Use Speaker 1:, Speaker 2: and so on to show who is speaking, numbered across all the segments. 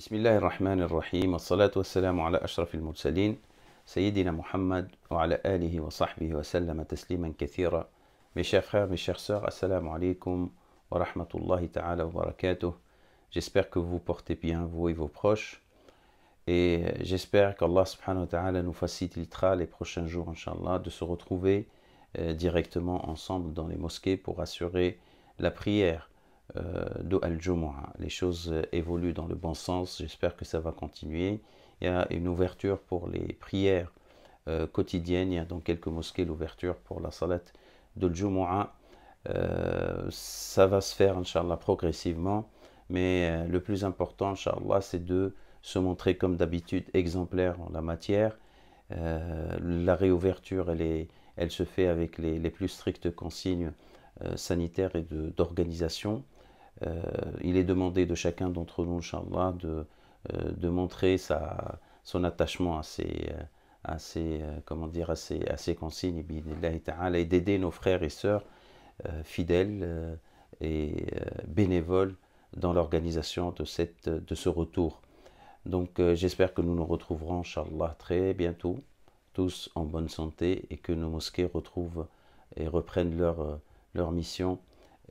Speaker 1: بسم الله الرحمن الرحيم والصلاة والسلام على أشرف المرسلين سيدنا محمد وعلى آله وصحبه وسلم تسليما كثيرا. Mes chers frères, mes chères sœurs, assalamu alaikum wa rahmatullahi ta'ala wa barakatuh. J'espère que vous portez bien, vous et vos proches. Et j'espère qu'Allah subhanahu wa ta'ala nous facilitera les prochains jours, Inch'Allah, de se retrouver directement ensemble dans les mosquées pour assurer la prière de Al-Jumu'ah. Les choses évoluent dans le bon sens, j'espère que ça va continuer. Il y a une ouverture pour les prières quotidiennes, il y a dans quelques mosquées l'ouverture pour la salat de Jumu'ah. Ça va se faire, Inch'Allah, progressivement, mais le plus important, Inch'Allah, c'est de se montrer comme d'habitude exemplaire en la matière. La réouverture, elle se fait avec les plus strictes consignes sanitaires et d'organisation. Il est demandé de chacun d'entre nous, Inch'Allah, de montrer son attachement à ces consignes et d'aider nos frères et sœurs fidèles et bénévoles dans l'organisation de ce retour. Donc j'espère que nous nous retrouverons, Inch'Allah, très bientôt, tous en bonne santé, et que nos mosquées retrouvent et reprennent leur mission,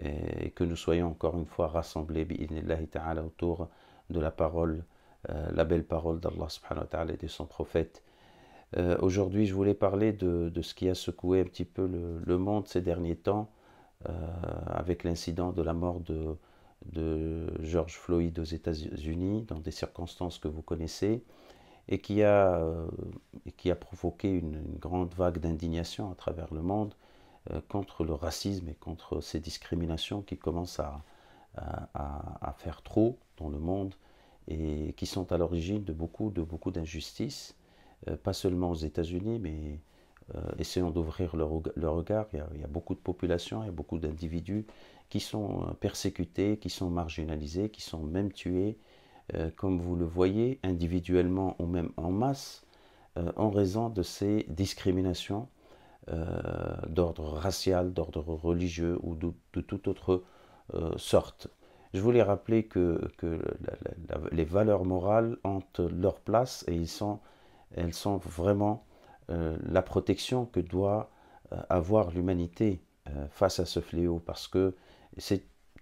Speaker 1: et que nous soyons encore une fois rassemblés bi'idhnillahi ta'ala autour de la parole, la belle parole d'Allah subhanahu wa ta'ala et de son prophète. Aujourd'hui, je voulais parler de ce qui a secoué un petit peu le monde ces derniers temps, avec l'incident de la mort de George Floyd aux États-Unis, dans des circonstances que vous connaissez, et qui a provoqué une grande vague d'indignation à travers le monde contre le racisme et contre ces discriminations qui commencent à faire trop dans le monde et qui sont à l'origine de beaucoup d'injustices, pas seulement aux États-Unis, mais essayons d'ouvrir le regard. Il y a beaucoup de populations, il y a beaucoup d'individus qui sont persécutés, qui sont marginalisés, qui sont même tués, comme vous le voyez, individuellement ou même en masse, en raison de ces discriminations d'ordre racial, d'ordre religieux ou de toute autre sorte. Je voulais rappeler que les valeurs morales ont leur place et elles sont vraiment la protection que doit avoir l'humanité face à ce fléau, parce que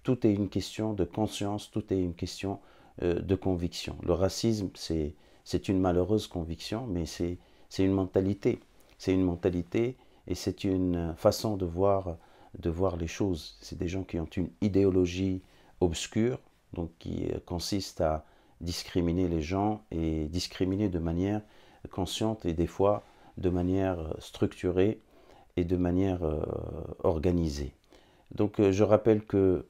Speaker 1: tout est une question de conscience, tout est une question de conviction. Le racisme, c'est une malheureuse conviction, mais c'est une mentalité. C'est une mentalité et c'est une façon de voir les choses. C'est des gens qui ont une idéologie obscure, donc qui consiste à discriminer les gens et discriminer de manière consciente et des fois de manière structurée et de manière organisée. Donc je rappelle que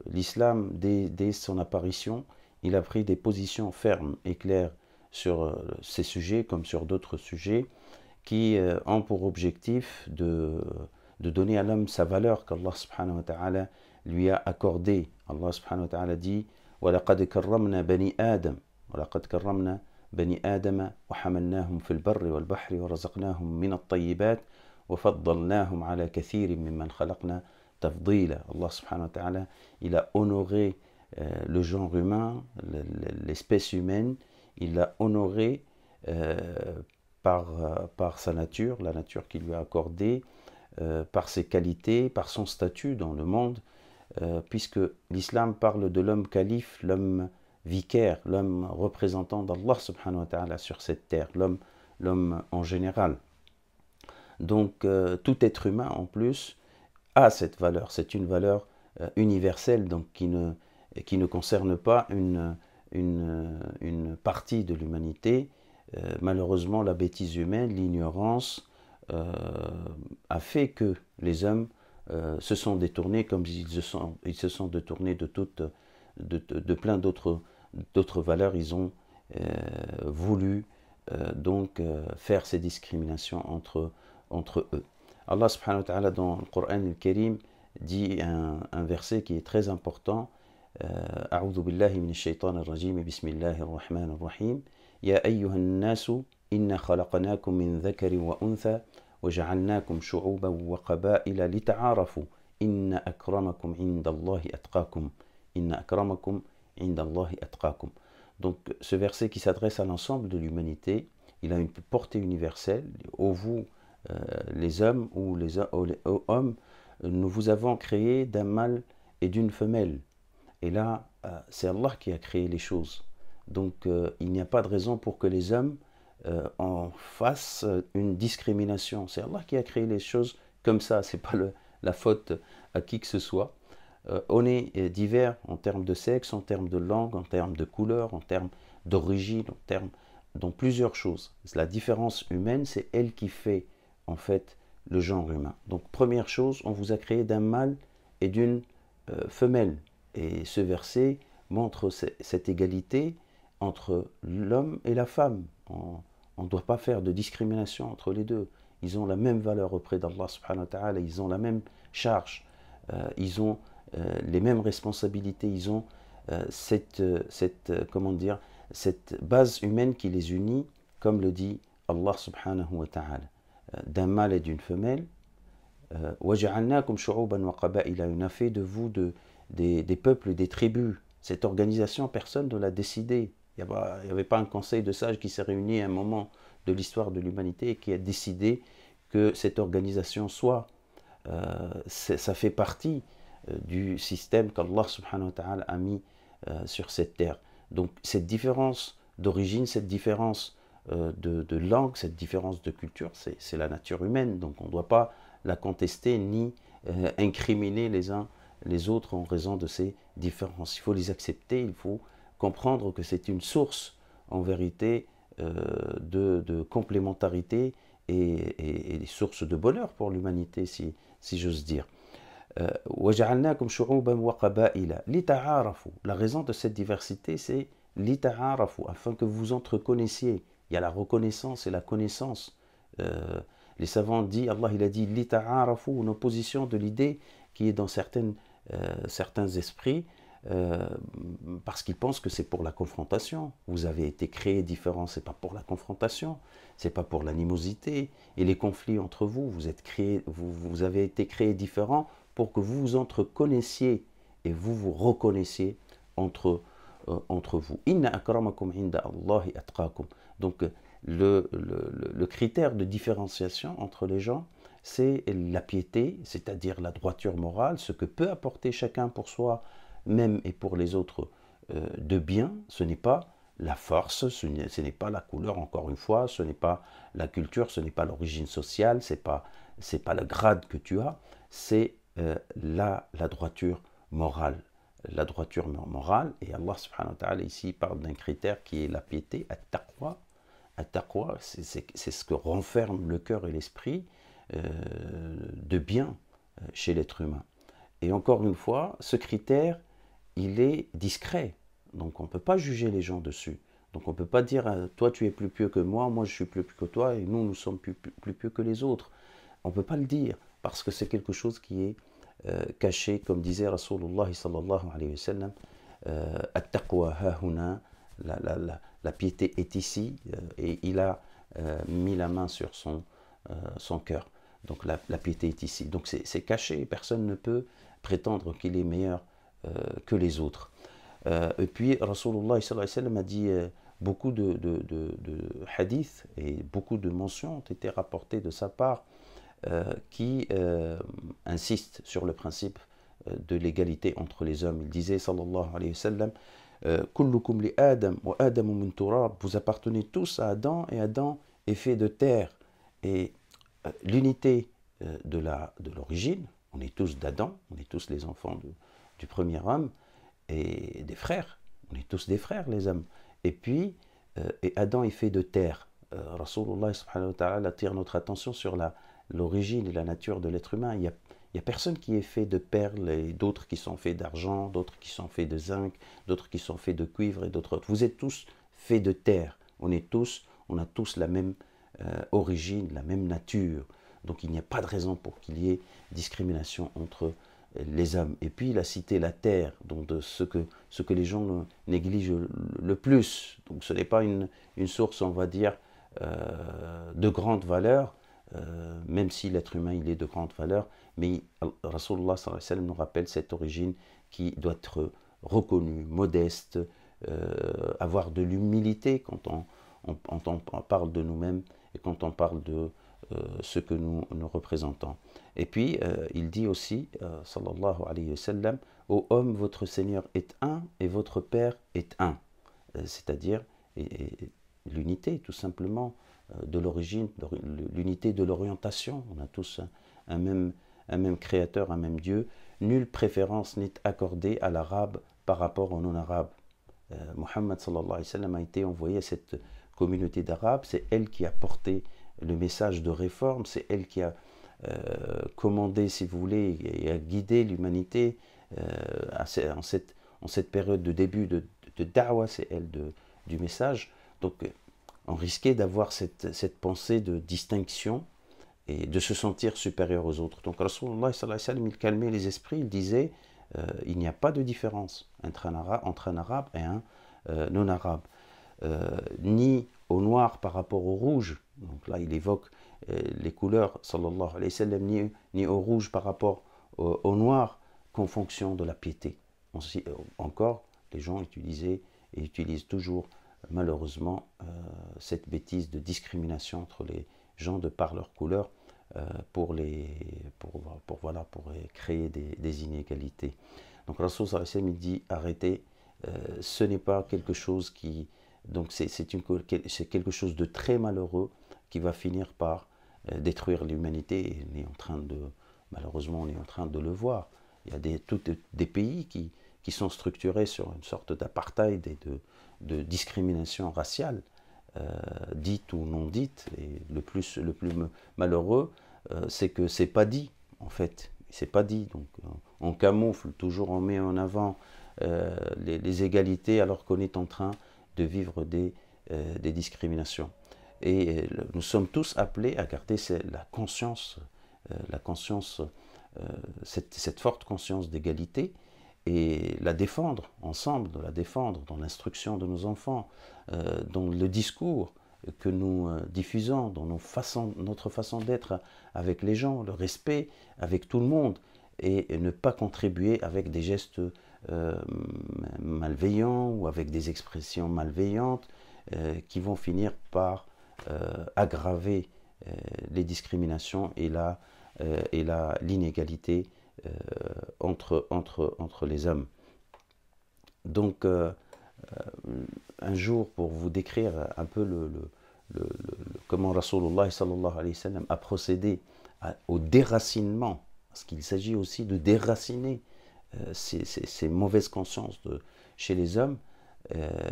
Speaker 1: l'islam, dès son apparition, il a pris des positions fermes et claires sur ces sujets comme sur d'autres sujets qui ont pour objectif de donner à l'homme sa valeur qu'Allah subhanahu wa ta'ala lui a accordée. Allah subhanahu wa ta'ala dit وَلَقَدْ كَرَّمْنَا بَنِي آدَمَ وَلَقَدْ كَرَّمْنَا بَنِي آدَمَ وَحَمَلْنَاهُمْ فِي الْبَرِّ وَالْبَحْرِ وَرَزَقْنَاهُمْ مِنَ الطَّيِّبَاتِ وَفَضَّلْنَاهُمْ عَلَى كَثِيرٍ مِّمَّنْ خَلَقْنَا تَفْضِيلًا. Allah subhanahu wa ta'ala, il a honoré le genre humain, l'espèce humaine, il l'a honoré par sa nature, la nature qu'il lui a accordée, par ses qualités, par son statut dans le monde, puisque l'islam parle de l'homme calife, l'homme vicaire, l'homme représentant d'Allah subhanahu wa ta'ala sur cette terre, l'homme en général. Donc tout être humain en plus a cette valeur, c'est une valeur universelle, donc qui ne concerne pas une partie de l'humanité. Malheureusement, la bêtise humaine, l'ignorance a fait que les hommes se sont détournés, comme ils se sont détournés de plein d'autres valeurs. Ils ont voulu donc faire ces discriminations entre eux. Allah subhanahu wa ta'ala dans le Coran al-Karim dit un verset qui est très important. أعوذ بالله من الشيطان الرجيم بسم الله الرحمن الرحيم يا أيها الناس إنا خلقناكم من ذكر وأنثى وجعلناكم شعوبا وقبائل لتعارفوا إن أكرمكم عند الله أتقاكم إن أكرمكم عند الله أتقاكم. Donc ce verset qui s'adresse à l'ensemble de l'humanité, il a une portée universelle. Ô vous, les hommes ou ô hommes, nous vous avons créé d'un mâle et d'une femelle. Et là, c'est Allah qui a créé les choses. Donc il n'y a pas de raison pour que les hommes en fassent une discrimination. C'est Allah qui a créé les choses comme ça. Ce n'est pas la faute à qui que ce soit. On est divers en termes de sexe, en termes de langue, en termes de couleur, en termes d'origine, en termes dans plusieurs choses. La différence humaine, c'est elle qui fait en fait le genre humain. Donc première chose, on vous a créé d'un mâle et d'une femelle. Et ce verset montre cette égalité entre l'homme et la femme. On ne doit pas faire de discrimination entre les deux. Ils ont la même valeur auprès d'Allah subhanahu wa ta'ala, ils ont la même charge, ils ont les mêmes responsabilités, ils ont comment dire, cette base humaine qui les unit, comme le dit Allah subhanahu wa ta'ala, d'un mâle et d'une femelle. وَجَعَلْنَاكُمْ شُعُوبًا وَقَبَائِلَ. On a fait de vous des peuples et des tribus. Cette organisation, personne ne l'a décidé. Il n'y avait pas un conseil de sages qui s'est réuni à un moment de l'histoire de l'humanité et qui a décidé que cette organisation soit. Ça fait partie du système qu'Allah subhanahu wa ta'ala a mis sur cette terre. Donc cette différence d'origine, cette différence de langue, cette différence de culture, c'est la nature humaine. Donc on ne doit pas la contester ni incriminer les uns les autres en raison de ces différences. Il faut les accepter, il faut comprendre que c'est une source en vérité de complémentarité et des sources de bonheur pour l'humanité, si j'ose dire. وَجَعَلْنَاكُمْ شُعُوبًا وَقَبَائِلَ لِتَعَارَفُوا. La raison de cette diversité, c'est لِتَعَارَفُوا, afin que vous entreconnaissiez. Il y a la reconnaissance et la connaissance. Les savants disent, Allah il a dit لِتَعَارَفُوا, une opposition de l'idée qui est dans certains esprits, parce qu'ils pensent que c'est pour la confrontation. Vous avez été créés différents, c'est pas pour la confrontation, c'est pas pour l'animosité et les conflits entre vous. Vous avez été créés différents pour que vous vous entreconnaissiez et vous vous reconnaissiez entre vous. Inna akramakum inda Allahi atqakum. Donc le critère de différenciation entre les gens, c'est la piété, c'est-à-dire la droiture morale, ce que peut apporter chacun pour soi même et pour les autres de bien. Ce n'est pas la force, ce n'est pas la couleur, encore une fois, ce n'est pas la culture, ce n'est pas l'origine sociale, c'est pas le grade que tu as, c'est la droiture morale. La droiture morale, et Allah subhanahu wa ta'ala ici parle d'un critère qui est la piété, at-taqwa. At-taqwa, c'est ce que renferme le cœur et l'esprit de bien chez l'être humain. Et encore une fois, ce critère, il est discret. Donc on ne peut pas juger les gens dessus. Donc on ne peut pas dire, toi tu es plus pieux que moi, moi je suis plus pieux que toi, et nous sommes plus pieux que les autres. On ne peut pas le dire, parce que c'est quelque chose qui est caché, comme disait Rasulullah sallallahu alayhi wa sallam, at-taqwa hahuna, la piété est ici, et il a mis la main sur son cœur. Donc la piété est ici. Donc c'est caché, personne ne peut prétendre qu'il est meilleur que les autres. Et puis Rasulullah sallallahu alayhi wa sallam a dit beaucoup de hadiths et beaucoup de mentions ont été rapportées de sa part qui insistent sur le principe de l'égalité entre les hommes. Il disait sallallahu alayhi wa sallam, kullukum li Adam wa Adamu min turab, vous appartenez tous à Adam et Adam est fait de terre. Et l'unité de l'origine, on est tous d'Adam, on est tous les enfants du premier homme et des frères, on est tous des frères les hommes. Et puis, et Adam est fait de terre. Rasulullah subhanahu wa ta'ala attire notre attention sur l'origine et la nature de l'être humain. Il y a personne qui est fait de perles et d'autres qui sont faits d'argent, d'autres qui sont faits de zinc, d'autres qui sont faits de cuivre et d'autres. Vous êtes tous faits de terre. On a tous la même origine, la même nature. Donc il n'y a pas de raison pour qu'il y ait discrimination entre les hommes. Et puis il a cité la terre, donc de ce que les gens négligent le plus. Donc ce n'est pas une source, on va dire, de grande valeur, même si l'être humain il est de grande valeur, mais Rasulullah sallallahu alayhi wa sallam nous rappelle cette origine qui doit être reconnue, modeste, avoir de l'humilité quand on parle de nous-mêmes et quand on parle de ce que nous représentons. Et puis, il dit aussi, sallallahu alayhi wa sallam, ô homme, votre Seigneur est un et votre Père est un. C'est-à-dire l'unité, tout simplement, de l'origine, l'unité de l'orientation. On a tous un même créateur, un même Dieu. Nulle préférence n'est accordée à l'arabe par rapport au non-arabe. Mohammed sallallahu alayhi wa sallam a été envoyé à cette communauté d'arabes, c'est elle qui a porté le message de réforme, c'est elle qui a commandé, si vous voulez, et a guidé l'humanité en cette période de début de da'wah, c'est elle du message. Donc on risquait d'avoir cette pensée de distinction et de se sentir supérieur aux autres. Donc Rasulullah sallallahu alayhi wa sallam, il calmait les esprits, il disait il n'y a pas de différence entre un arabe et un non-arabe. Ni au noir par rapport au rouge, donc là il évoque les couleurs, sallallahu alayhi wa sallam, ni au rouge par rapport au noir, qu'en fonction de la piété. Encore, les gens utilisent toujours malheureusement cette bêtise de discrimination entre les gens de par leur couleur pour créer des inégalités. Donc Rasul sallallahu alayhi wa sallam, il dit arrêtez, ce n'est pas quelque chose qui... Donc c'est quelque chose de très malheureux qui va finir par détruire l'humanité. Et malheureusement, on est en train de le voir. Il y a des pays qui sont structurés sur une sorte d'apartheid et de discrimination raciale, dite ou non dite. Et le plus malheureux, c'est que c'est pas dit, en fait. C'est pas dit. Donc on camoufle, toujours on met en avant les égalités alors qu'on est en train de vivre des discriminations. Et nous sommes tous appelés à garder la conscience, cette forte conscience d'égalité, et la défendre ensemble, la défendre dans l'instruction de nos enfants, dans le discours que nous diffusons, dans notre façon d'être avec les gens, le respect avec tout le monde, et ne pas contribuer avec des gestes malveillants ou avec des expressions malveillantes qui vont finir par aggraver les discriminations et l'inégalité entre les hommes. Donc, un jour, pour vous décrire un peu comment Rasulullah sallallahu alayhi wa sallam a procédé au déracinement, parce qu'il s'agit aussi de déraciner ces mauvaises consciences chez les hommes,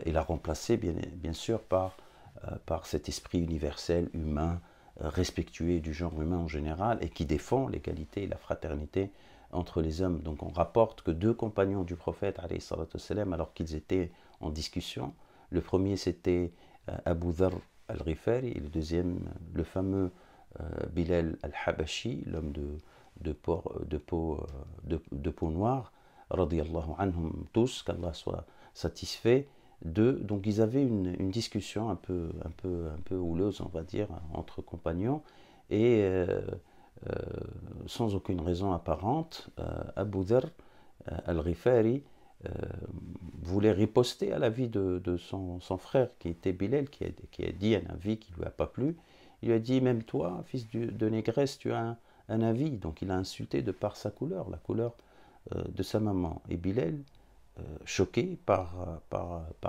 Speaker 1: et la remplacer bien sûr par cet esprit universel, humain, respectueux du genre humain en général, et qui défend l'égalité et la fraternité entre les hommes. Donc on rapporte que deux compagnons du prophète, alayhi salatu wassalam, alors qu'ils étaient en discussion, le premier c'était Abu Dharr al-Ghifari, et le deuxième, le fameux Bilal al-Habashi, l'homme de peau noire, radiyallahu anhum tous, qu'Allah soit satisfait d'eux. Donc ils avaient une discussion un peu houleuse, on va dire, entre compagnons, et sans aucune raison apparente, Abu Dharr al-Ghifari voulait riposter à l'avis de son frère qui était Bilal, qui a dit un avis qui ne lui a pas plu. Il lui a dit, même toi, fils de négresse, tu as un avis. Donc il a insulté de par sa couleur, la couleur de sa maman. Et Bilal, choqué par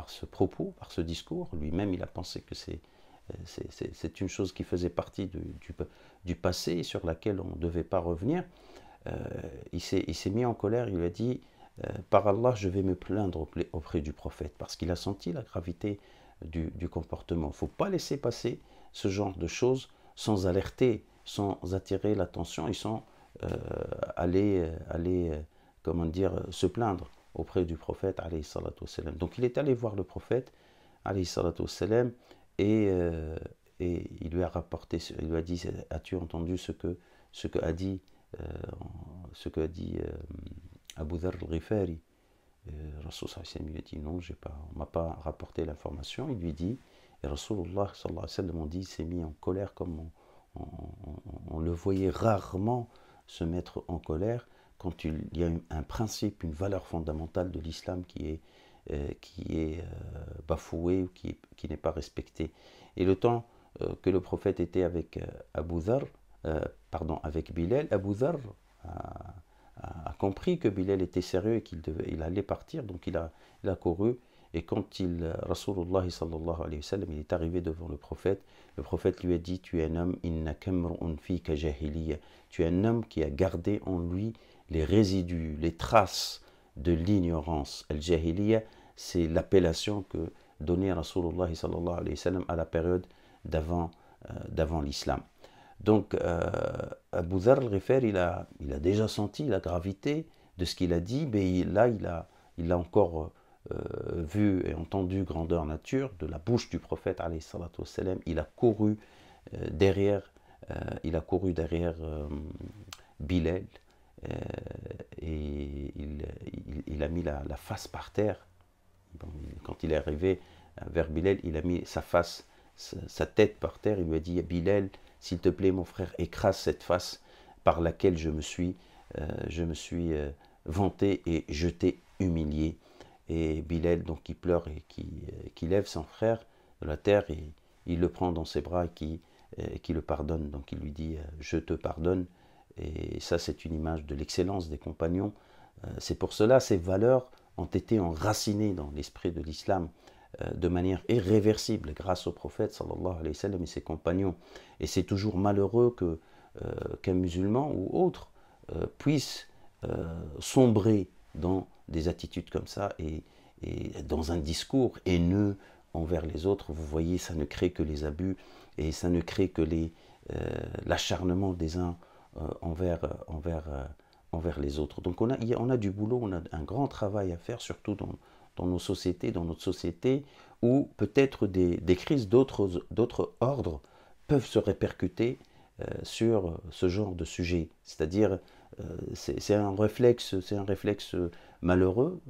Speaker 1: ce propos, par ce discours, lui-même il a pensé que c'est une chose qui faisait partie du passé sur laquelle on ne devait pas revenir. Il s'est mis en colère, il lui a dit par Allah, je vais me plaindre auprès du prophète, parce qu'il a senti la gravité du comportement. Il ne faut pas laisser passer ce genre de choses sans alerter, sans attirer l'attention et sans aller comment dire, se plaindre auprès du prophète, alayhi salatu wassalam. Donc il est allé voir le prophète, alayhi salatu wassalam, et il lui a rapporté, il lui a dit, as-tu entendu ce que a dit Abu Dharr al-Ghifari? Rasul sallallahu alayhi wa sallam lui a dit non, on ne m'a pas rapporté l'information. Il lui dit, et Rasulullah sallallahu alayhi wa sallam, on dit, il s'est mis en colère comme on le voyait rarement se mettre en colère quand il y a un principe, une valeur fondamentale de l'islam qui est bafoué ou qui n'est pas respecté. Et le temps que le prophète était avec avec Bilal, Abu Dharr a compris que Bilal était sérieux et il allait partir, donc il a couru. Et quand Rasulullah sallallahu alayhi wa sallam, il est arrivé devant le prophète lui a dit: tu es un homme, inna kamrun fika jahiliya, tu es un homme qui a gardé en lui les résidus, les traces de l'ignorance. Al-Jahiliya, c'est l'appellation que donnait Rasulullah sallallahu alayhi wa sallam à la période d'avant l'islam. Donc, Abu Dharr al-Ghifari, il a déjà senti la gravité de ce qu'il a dit, mais là, il a encore vu et entendu grandeur nature de la bouche du prophète alayhi salatu wassalam. Il a couru derrière Bilal, et il a mis la face par terre. Bon, quand il est arrivé vers Bilal, il a mis sa tête par terre. Il lui a dit: Bilal, s'il te plaît, mon frère, écrase cette face par laquelle je me suis vanté et je t'ai humilié. Et Bilal, donc, qui pleure et qui lève son frère de la terre, et il le prend dans ses bras et qui le pardonne. Donc il lui dit: je te pardonne. Et ça, c'est une image de l'excellence des compagnons. C'est pour cela ces valeurs ont été enracinées dans l'esprit de l'islam de manière irréversible grâce au prophète sallallahu alayhi wa sallam et ses compagnons. Et c'est toujours malheureux qu'un musulman ou autre puisse sombrer dans des attitudes comme ça et dans un discours haineux envers les autres. Vous voyez, ça ne crée que les abus et ça ne crée que l'acharnement des uns envers les autres. Donc on a du boulot, on a un grand travail à faire, surtout dans nos sociétés, dans notre société, où peut-être des crises d'autres ordres peuvent se répercuter sur ce genre de sujet. C'est-à-dire, c'est un réflexe malheureux,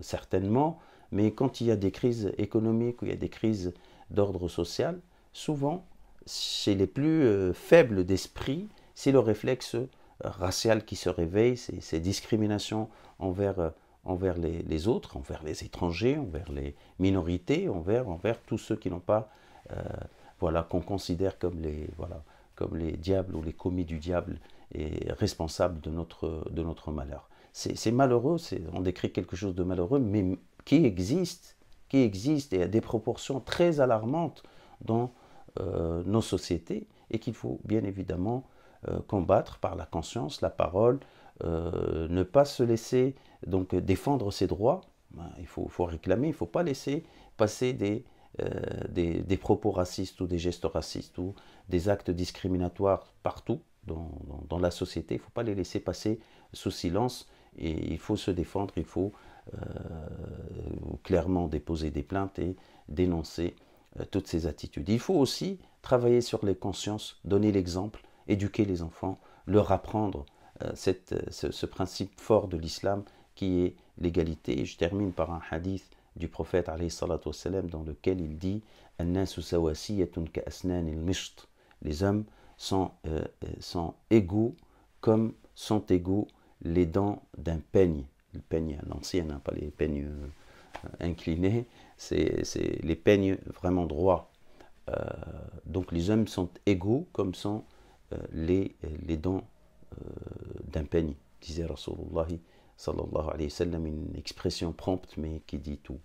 Speaker 1: certainement, mais quand il y a des crises économiques ou il y a des crises d'ordre social, souvent, chez les plus faibles d'esprit, c'est le réflexe racial qui se réveille, ces discriminations envers les autres, envers les étrangers, envers les minorités, envers tous ceux qui n'ont pas, qu'on considère comme les diables ou les commis du diable et responsables de notre malheur. C'est malheureux, on décrit quelque chose de malheureux, mais qui existe et à des proportions très alarmantes dans nos sociétés, et qu'il faut bien évidemment combattre par la conscience, la parole, ne pas se laisser donc défendre ses droits. Il faut réclamer, il ne faut pas laisser passer des propos racistes ou des gestes racistes ou des actes discriminatoires partout dans la société. Il ne faut pas les laisser passer sous silence, et il faut se défendre, il faut clairement déposer des plaintes et dénoncer toutes ces attitudes. Il faut aussi travailler sur les consciences, donner l'exemple, éduquer les enfants, leur apprendre ce principe fort de l'islam qui est l'égalité. Et je termine par un hadith du prophète alayhi salatu wassalam, dans lequel il dit: An-nasu sawasiyatun ka'asnan al-misht. Les hommes sont égaux comme sont égaux les dents d'un peigne. Le peigne à l'ancienne, pas les peignes inclinés, c'est les peignes vraiment droits. Donc les hommes sont égaux comme sont les dents d'un peigne, disait Rasulullah sallallahu alayhi wa sallam, une expression prompte mais qui dit tout.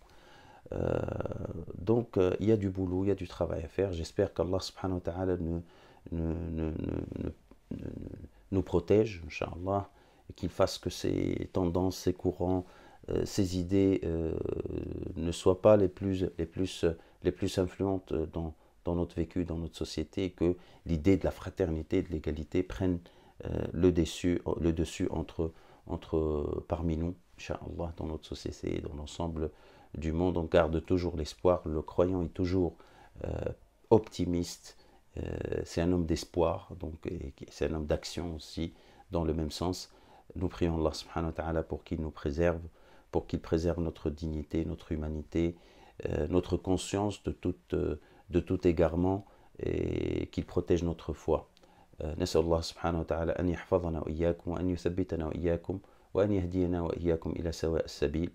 Speaker 1: Donc il y a du boulot, il y a du travail à faire. J'espère qu'Allah subhanahu wa ta'ala nous protège, Inch'Allah, et qu'il fasse que ces tendances, ces courants, ces idées ne soient pas les plus influentes dans notre vécu, dans notre société, et que l'idée de la fraternité, de l'égalité prenne le dessus parmi nous, Inch'Allah, dans notre société et dans l'ensemble du monde. On garde toujours l'espoir. Le croyant est toujours optimiste. C'est un homme d'espoir, donc c'est un homme d'action aussi, dans le même sens. Nous prions Allah subhanahu wa ta'ala pour qu'il nous préserve, pour qu'il préserve notre dignité, notre humanité, notre conscience de tout égarement, et qu'il protège notre foi. نسأل الله سبحانه وتعالى أن يحفظنا وإياكم وأن يثبتنا وإياكم وأن يهدينا وإياكم إلى سواء السبيل.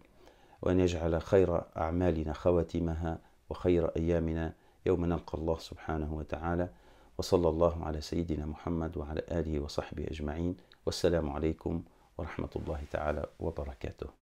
Speaker 1: وأن يجعل خير أعمالنا خواتمها وخير أيامنا يوم نلقى الله سبحانه وتعالى. وصلى الله على سيدنا محمد وعلى آله وصحبه أجمعين، والسلام عليكم ورحمة الله تعالى وبركاته.